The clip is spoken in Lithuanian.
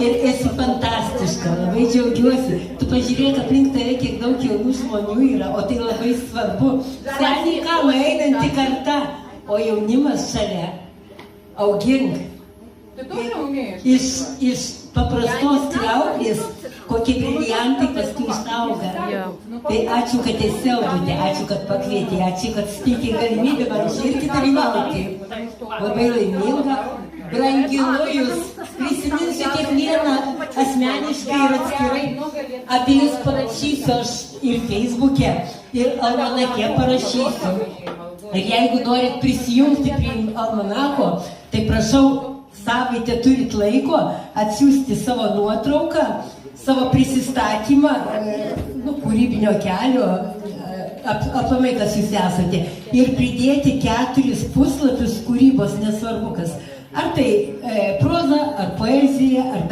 Ir esi fantastiška, labai džiaugiuosi. Tu pažiūrėk aplink tave, kiek daug jaunų žmonių yra, o tai labai svarbu. Seniai kalba einanti karta, o jaunimas šalia. Augink. Iš paprastos kriauklės, kokie briliantai paskui išauga. Tai ačiū, kad esi Audrutė, ačiū, kad pakvietė, ačiū, kad suteikė galimybę man irgi dalyvauti. Labai laiminga. Branginu jūs, prisiminsiu kiekvieną asmeniškai ir atskirai. Apie jūs parašysiu aš ir Facebook'e, ir almanake parašysiu. Ir jeigu norit prisijungti prie almanako, tai prašau, savaitę turit laiko atsiųsti savo nuotrauką, savo prisistatymą, kūrybinio kelio, aplamai, kas jūs esate, ir pridėti 4 puslapius kūrybos, nesvarbu kas. Ar tai proza, ar poezija, ar